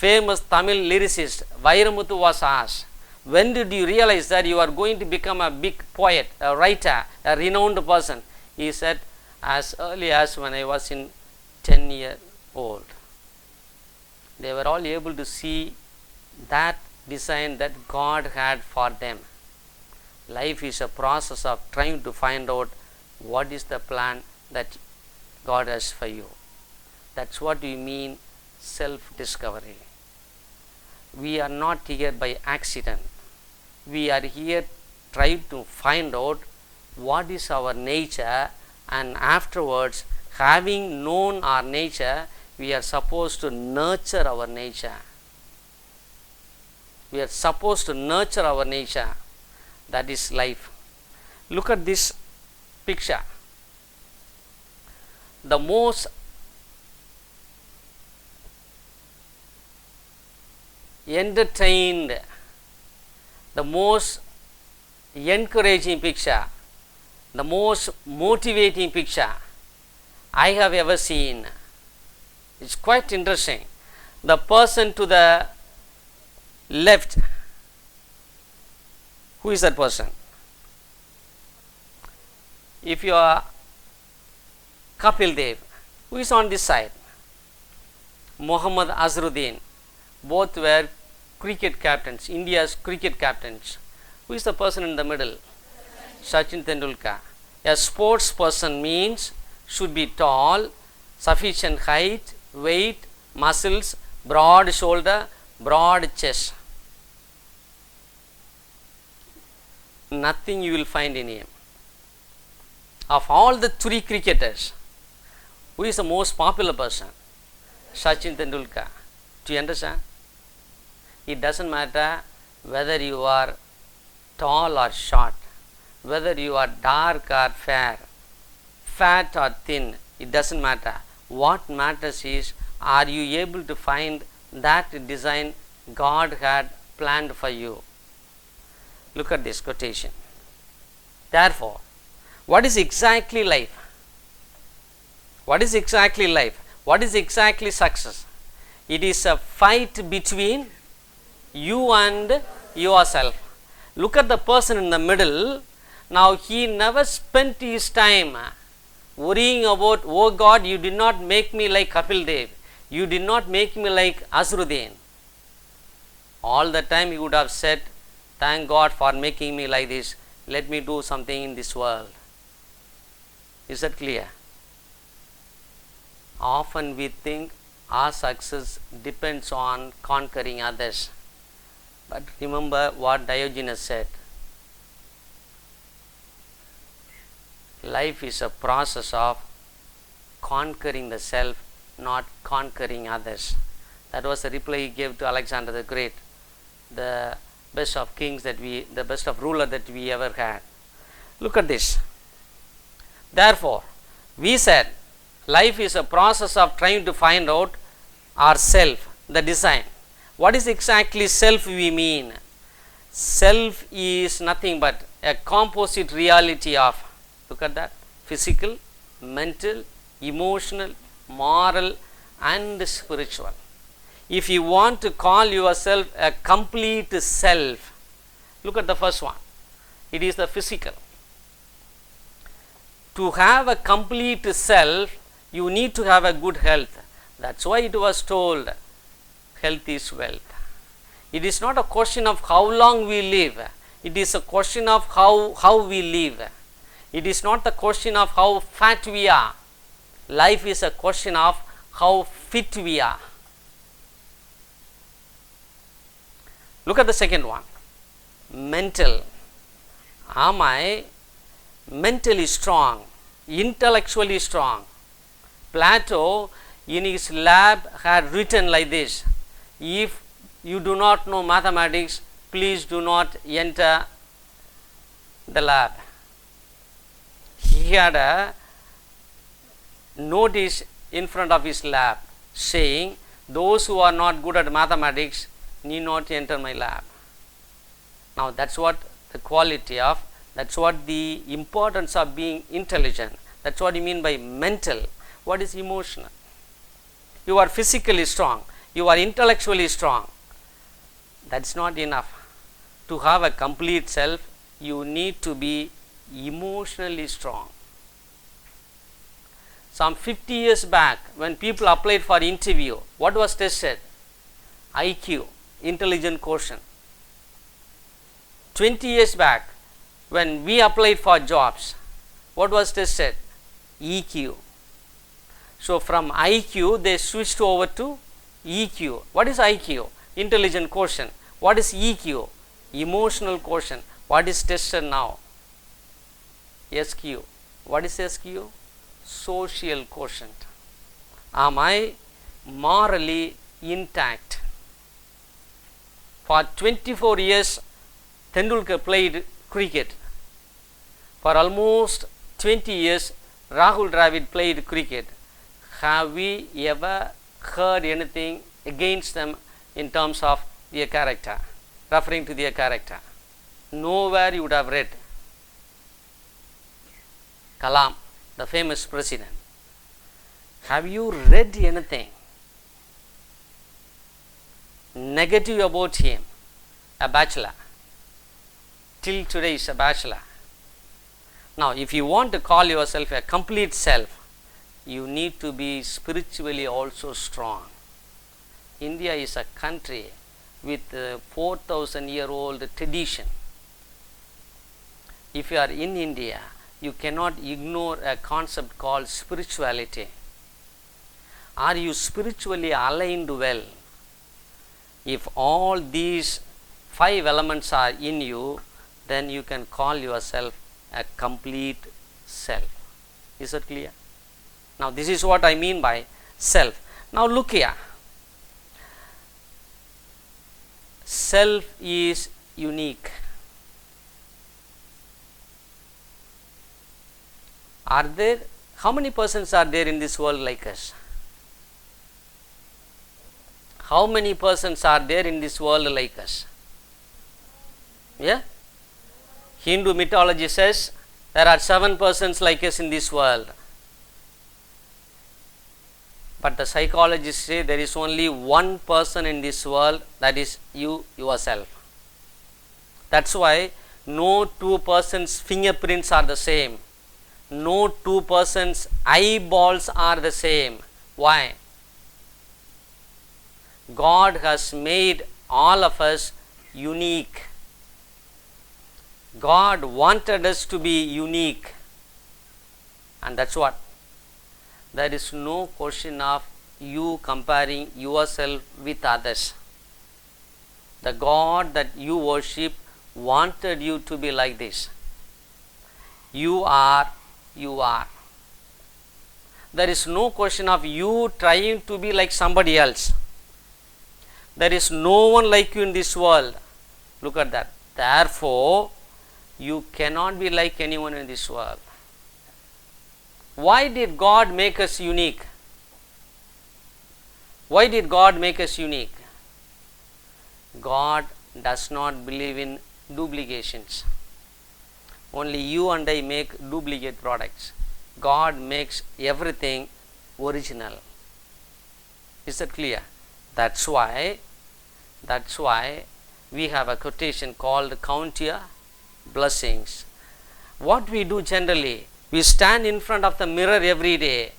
famous Tamil lyricist Vairamuthu was asked, when did you realize that you are going to become a big poet, a writer, a renowned person? He said, as early as when I was in 10 years old. They were all able to see that design that God had for them. Life is a process of trying to find out what is the plan that God has for you. That's what we mean self-discovery. We are not here by accident. We are here trying to find out what is our nature, and afterwards, having known our nature, we are supposed to nurture our nature. We are supposed to nurture our nature. That is life. Look at this picture. The most entertained, the most encouraging picture, the most motivating picture I have ever seen. It's quite interesting. The person to the left, who is that person? If you are Kapil Dev, who is on this side? Mohammad Azharuddin. Both were cricket captains, India's cricket captains. Who is the person in the middle? Sachin Tendulkar. A sports person means should be tall, sufficient height, weight, muscles, broad shoulder, broad chest. Nothing you will find in him. Of all the three cricketers, who is the most popular person? Sachin Tendulkar. Do you understand? It doesn't matter whether you are tall or short, whether you are dark or fair, fat or thin, it doesn't matter. What matters is, are you able to find that design God had planned for you? Look at this quotation. Therefore, what is exactly life? What is exactly life? What is exactly success? It is a fight between you and yourself. Look at the person in the middle. Now he never spent his time worrying about, oh God, you did not make me like Kapil Dev, you did not make me like Azharuddin. All the time he would have said, thank God for making me like this, let me do something in this world. Is that clear? Often we think our success depends on conquering others. But remember what Diogenes said. Life is a process of conquering the self, not conquering others. That was the reply he gave to Alexander the Great, the best of kings the best of ruler that we ever had. Look at this. Therefore, we said life is a process of trying to find out ourself, the design. What is exactly self we mean? Self is nothing but a composite reality of, look at that, physical, mental, emotional, moral and spiritual. If you want to call yourself a complete self, look at the first one. It is the physical. To have a complete self, you need to have a good health. That's why it was told, health is wealth. It is not a question of how long we live. It is a question of how we live. It is not the question of how fat we are. Life is a question of how fit we are. Look at the second one. Mental. Am I mentally strong, intellectually strong? Plato in his lab had written like this: if you do not know mathematics, please do not enter the lab. He had a notice in front of his lab saying, those who are not good at mathematics need not enter my lab. Now that's what the quality of, that's what the importance of being intelligent. That's what you mean by mental. What is emotional? You are physically strong. You are intellectually strong. That's not enough. To have a complete self, you need to be emotionally strong. Some 50 years back, when people applied for interview, what was tested? IQ, intelligent quotient. 20 years back, when we applied for jobs, what was tested? EQ. So from IQ, they switched over to EQ. What is IQ? Intelligent quotient. What is EQ? Emotional quotient. What is tested now? SQ. What is SQ? Social quotient. Am I morally intact? For 24 years, Tendulkar played cricket. For almost 20 years, Rahul Dravid played cricket. Have we ever heard anything against them in terms of their character, referring to their character? Nowhere you would have read. Kalam, the famous president. Have you read anything negative about him? A bachelor. Till today is a bachelor. Now, if you want to call yourself a complete self, you need to be spiritually also strong. India is a country with a 4,000-year-old tradition. If you are in India, you cannot ignore a concept called spirituality. Are you spiritually aligned well? If all these 5 elements are in you, then you can call yourself a complete self. Is that clear? Now, this is what I mean by self. Now, look here. Self is unique. Are there, how many persons are there in this world like us? How many persons are there in this world like us? Yeah? Hindu mythology says there are 7 persons like us in this world. But the psychologists say there is only one person in this world, that is you yourself. That's why no 2 persons' fingerprints are the same. No 2 persons' eyeballs are the same. Why? God has made all of us unique. God wanted us to be unique. And that's what. There is no question of you comparing yourself with others. The God that you worship wanted you to be like this. You are. There is no question of you trying to be like somebody else. There is no one like you in this world. Look at that. Therefore, you cannot be like anyone in this world. Why did God make us unique? Why did God make us unique? God does not believe in duplications. Only you and I make duplicate products. God makes everything original. Is that clear? That's why we have a quotation called count your blessings. What we do generally, we stand in front of the mirror every day.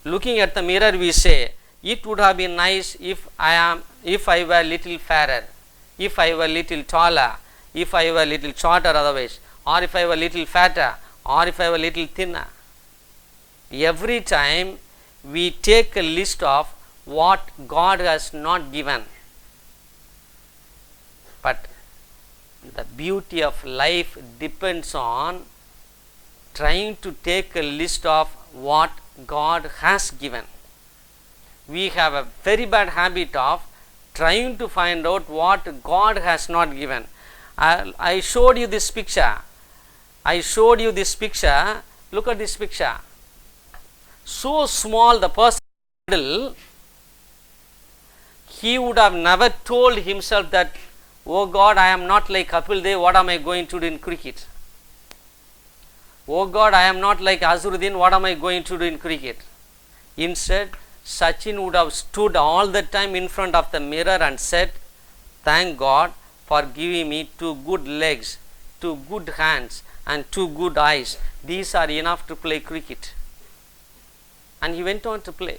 Looking at the mirror, we say, it would have been nice if I were little fairer, if I were little taller, if I were little shorter otherwise, or if I were little fatter, or if I were little thinner. Every time we take a list of what God has not given. But the beauty of life depends on trying to take a list of what God has given. We have a very bad habit of trying to find out what God has not given. I showed you this picture. Look at this picture. So small the person in the middle, he would have never told himself that, oh God, I am not like Kapil Dev, what am I going to do in cricket? Oh God, I am not like Azharuddin, what am I going to do in cricket? Instead, Sachin would have stood all the time in front of the mirror and said, "Thank God for giving me two good legs, two good hands, and two good eyes. These are enough to play cricket." And he went on to play.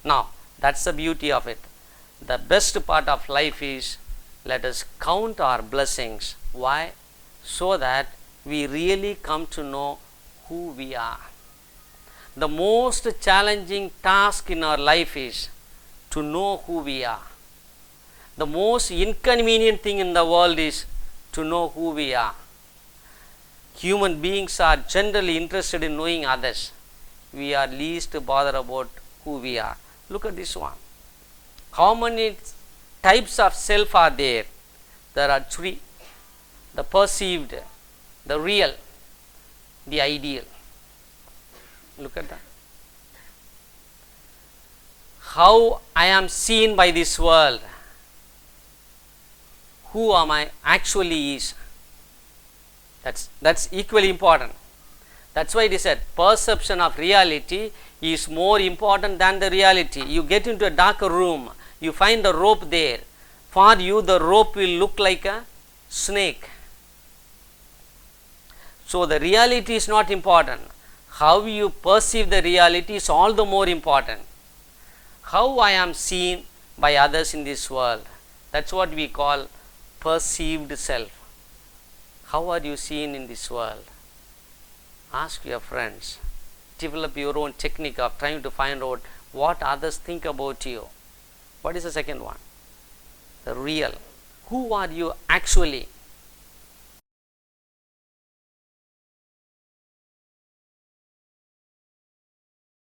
Now, that's the beauty of it. The best part of life is, let us count our blessings. Why? So that we really come to know who we are. The most challenging task in our life is to know who we are. The most inconvenient thing in the world is to know who we are. Human beings are generally interested in knowing others. We are least bothered about who we are. Look at this one. How many types of self are there? There are three: the perceived, the real, the ideal. Look at that. How I am seen by this world. Who am I actually is. That's equally important. That's why it is said perception of reality is more important than the reality. You get into a darker room, you find the rope there. For you, the rope will look like a snake. So the reality is not important. How you perceive the reality is all the more important. How I am seen by others in this world. That's what we call perceived self. How are you seen in this world? Ask your friends. Develop your own technique of trying to find out what others think about you. What is the second one? The real. Who are you actually?